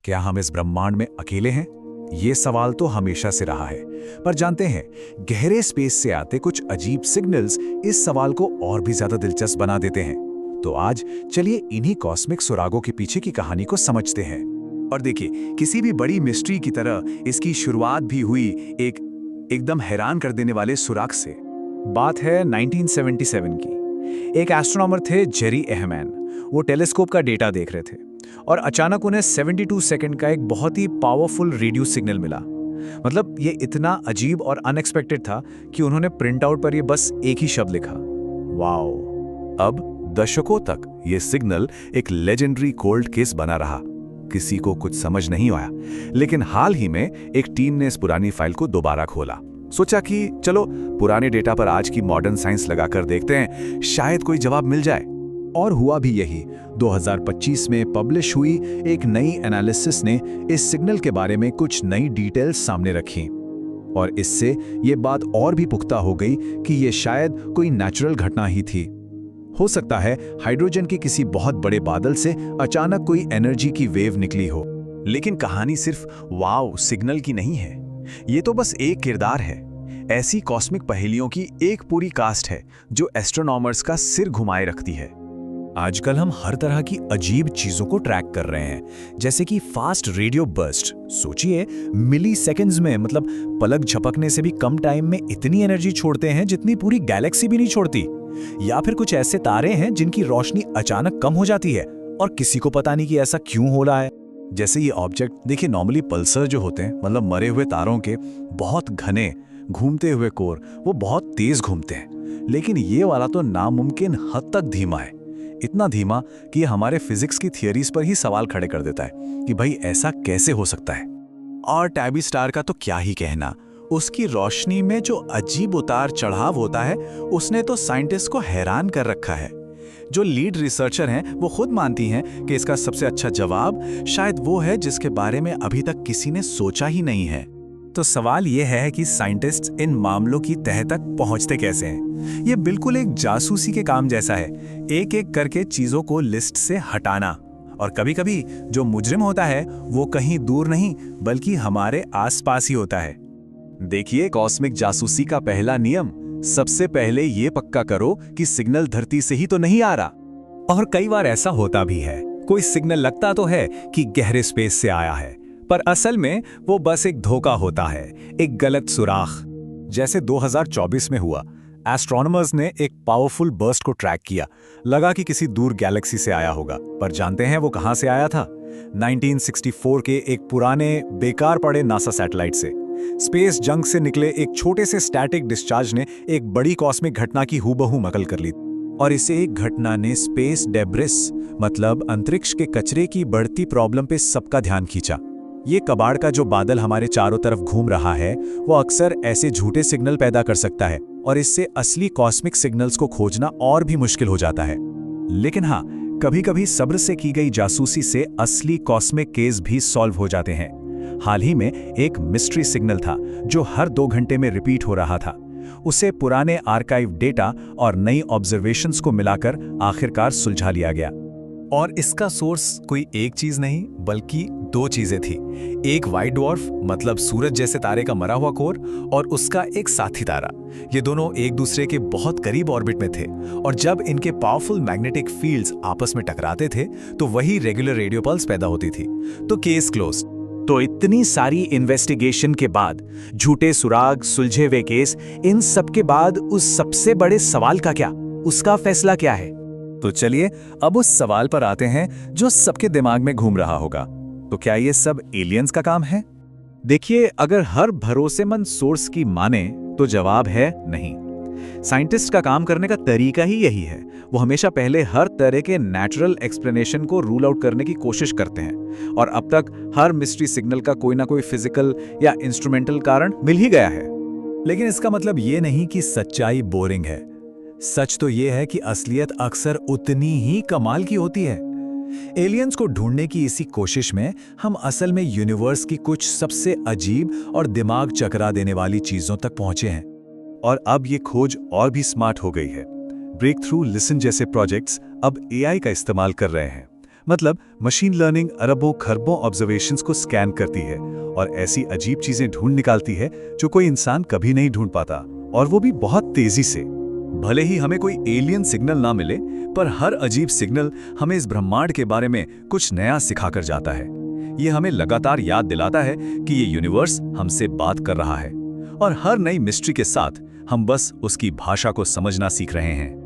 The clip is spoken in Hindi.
क्या हम इस ब्रह्मांड में अकेले हैं? ये सवाल तो हमेशा से रहा है, पर जानते हैं गहरे स्पेस से आते कुछ अजीब सिग्नल्स इस सवाल को और भी ज्यादा दिलचस्प बना देते हैं। तो आज चलिए इन्हीं कॉस्मिक सुरागों के पीछे की कहानी को समझते हैं। और देखिए, किसी भी बड़ी मिस्ट्री की तरह इसकी शुरुआत भी हुई एकदम हैरान कर देने वाले सुराग से। बात है 1977 की। एक एस्ट्रोनॉमर थे जेरी एहमैन। वो टेलीस्कोप का डेटा देख रहे थे और अचानक उन्हें 72 सेकंड का एक बहुत ही पावरफुल रेडियो सिग्नल मिला। मतलब ये इतना अजीब और अनएक्सपेक्टेड था कि उन्होंने प्रिंट आउट पर ये बस एक ही शब्द लिखा, वाओ। अब दशकों तक ये सिग्नल एक लेजेंडरी कोल्ड केस बना रहा। किसी को कुछ समझ नहीं आया, लेकिन हाल ही में एक टीम ने इस पुरानी फाइल को दोबारा खोला। सोचा कि चलो पुराने डेटा पर आज की मॉडर्न साइंस लगाकर देखते हैं, शायद कोई जवाब मिल जाए। और हुआ भी यही। 2025 में पब्लिश हुई एक नई एनालिसिस ने इस सिग्नल के बारे में कुछ नई डिटेल्स सामने रखी और इससे ये बात और भी पुख्ता हो गई कि ये शायद कोई नेचुरल घटना ही थी। हो सकता है हाइड्रोजन के किसी बहुत बड़े बादल से अचानक कोई एनर्जी की वेव निकली हो। लेकिन कहानी सिर्फ वाव सिग्नल की नहीं है, ये तो बस एक किरदार है। ऐसी कॉस्मिक पहेलियों की एक पूरी कास्ट है जो एस्ट्रोनॉमर्स का सिर घुमाए रखती है। आजकल हम हर तरह की अजीब चीजों को ट्रैक कर रहे हैं, जैसे कि फास्ट रेडियो बर्स्ट। सोचिए, मिली सेकेंड्स में, मतलब पलक झपकने से भी कम टाइम में इतनी एनर्जी छोड़ते हैं जितनी पूरी गैलेक्सी भी नहीं छोड़ती। या फिर कुछ ऐसे तारे हैं जिनकी रोशनी अचानक कम हो जाती है और किसी को पता नहीं कि ऐसा क्यों हो रहा है। जैसे ये ऑब्जेक्ट देखिए, नॉर्मली पल्सर जो होते हैं, मतलब मरे हुए तारों के बहुत घने घूमते हुए कोर, वो बहुत तेज घूमते हैं। लेकिन ये वाला तो नामुमकिन हद तक धीमा है। इतना धीमा कि ये हमारे फिजिक्स की थियरीज पर ही सवाल खड़े कर देता है कि भाई ऐसा कैसे हो सकता है। और टैबी स्टार का तो क्या ही कहना, उसकी रोशनी में जो अजीब उतार चढ़ाव होता है, उसने तो साइंटिस्ट को हैरान कर रखा है। जो लीड रिसर्चर हैं वो खुद मानती हैं कि इसका सबसे अच्छा जवाब शायद वो है जिसके बारे में अभी तक किसी ने सोचा ही नहीं है। तो सवाल ये है कि साइंटिस्ट्स इन मामलों की तह तक पहुंचते कैसे हैं? ये बिल्कुल एक जासूसी के काम जैसा है, एक एक करके चीजों को लिस्ट से हटाना। और कभी-कभी जो मुजरिम होता है वो कहीं दूर नहीं बल्कि हमारे आसपास ही होता है। देखिए, कॉस्मिक जासूसी का पहला नियम, सबसे पहले ये पक्का करो कि सिग्नल धरती से ही तो नहीं आ रहा। और कई बार ऐसा होता भी है, कोई सिग्नल लगता तो है कि गहरे स्पेस से आया है, पर असल में वो बस एक धोखा होता है, एक गलत सुराख। जैसे 2024 में हुआ, एस्ट्रोनॉमर्स ने एक पावरफुल बर्स्ट को ट्रैक किया। लगा कि किसी दूर गैलेक्सी से आया होगा, पर जानते हैं वो कहां से आया था? 1964 के एक पुराने बेकार पड़े नासा सैटेलाइट से। स्पेस जंक से निकले एक छोटे से स्टैटिक डिस्चार्ज ने एक बड़ी कॉस्मिक घटना की हूबहू नकल कर ली। और इसे एक घटना ने स्पेस डेब्रिस, मतलब अंतरिक्ष के कचरे की बढ़ती प्रॉब्लम पे सबका ध्यान खींचा। ये कबाड़ का जो बादल हमारे चारों तरफ घूम रहा है, वो अक्सर ऐसे झूठे सिग्नल पैदा कर सकता है और इससे असली कॉस्मिक सिग्नल्स को खोजना और भी मुश्किल हो जाता है। लेकिन हाँ, कभी-कभी सब्र से की गई जासूसी से असली कॉस्मिक केस भी सॉल्व हो जाते हैं। हाल ही में एक मिस्ट्री सिग्नल था जो हर 2 घंटे में रिपीट हो रहा था। उसे पुराने आर्काइव डेटा और नई ऑब्जर्वेशंस को मिलाकर आखिरकार सुलझा लिया गया। और इसका सोर्स कोई एक चीज नहीं बल्कि 2 चीजें थी। एक व्हाइट ड्वार्फ, मतलब सूरज जैसे तारे का मरा हुआ कोर, और उसका एक साथी तारा। ये दोनों एक दूसरे के बहुत करीब ऑर्बिट में थे और जब इनके पावरफुल मैग्नेटिक फील्ड्स आपस में टकराते थे तो वही रेगुलर रेडियो पल्स पैदा होती थी। तो केस क्लोज। तो इतनी सारी इन्वेस्टिगेशन के बाद, झूठे सुराग, सुलझे हुए केस, इन सब के बाद उस सबसे बड़े सवाल का क्या? उसका फैसला क्या है? तो चलिए अब उस सवाल पर आते हैं जो सबके दिमाग में घूम रहा होगा। तो क्या ये सब एलियंस का काम है? देखिए, अगर हर भरोसेमंद सोर्स की माने तो जवाब है नहीं। साइंटिस्ट का काम करने का तरीका ही यही है। वो हमेशा पहले हर तरह के नेचुरल एक्सप्लेनेशन को रूल आउट करने की कोशिश करते हैं और अब तक हर मिस्ट्री सिग्नल का कोई ना कोई फिजिकल या इंस्ट्रूमेंटल कारण मिल ही गया है। लेकिन इसका मतलब ये नहीं कि सच्चाई बोरिंग है। सच तो ये है कि असलियत अक्सर उतनी ही कमाल की होती है। एलियंस को ढूंढने की इसी कोशिश में हम असल में यूनिवर्स की कुछ सबसे अजीब और दिमाग चकरा देने वाली चीजों तक पहुंचे हैं। और अब ये खोज और भी स्मार्ट हो गई है। ब्रेक थ्रू लिसन जैसे प्रोजेक्ट्स अब एआई का इस्तेमाल कर रहे हैं। मतलब मशीन लर्निंग अरबों खरबों ऑब्जर्वेशंस को स्कैन करती है और ऐसी अजीब चीजें ढूंढ निकालती है जो कोई इंसान कभी नहीं ढूंढ पाता, और वो भी बहुत तेजी से। भले ही हमें कोई एलियन सिग्नल ना मिले, पर हर अजीब सिग्नल हमें इस ब्रह्मांड के बारे में कुछ नया सिखाकर जाता है। ये हमें लगातार याद दिलाता है कि ये यूनिवर्स हमसे बात कर रहा है, और हर नई मिस्ट्री के साथ हम बस उसकी भाषा को समझना सीख रहे हैं।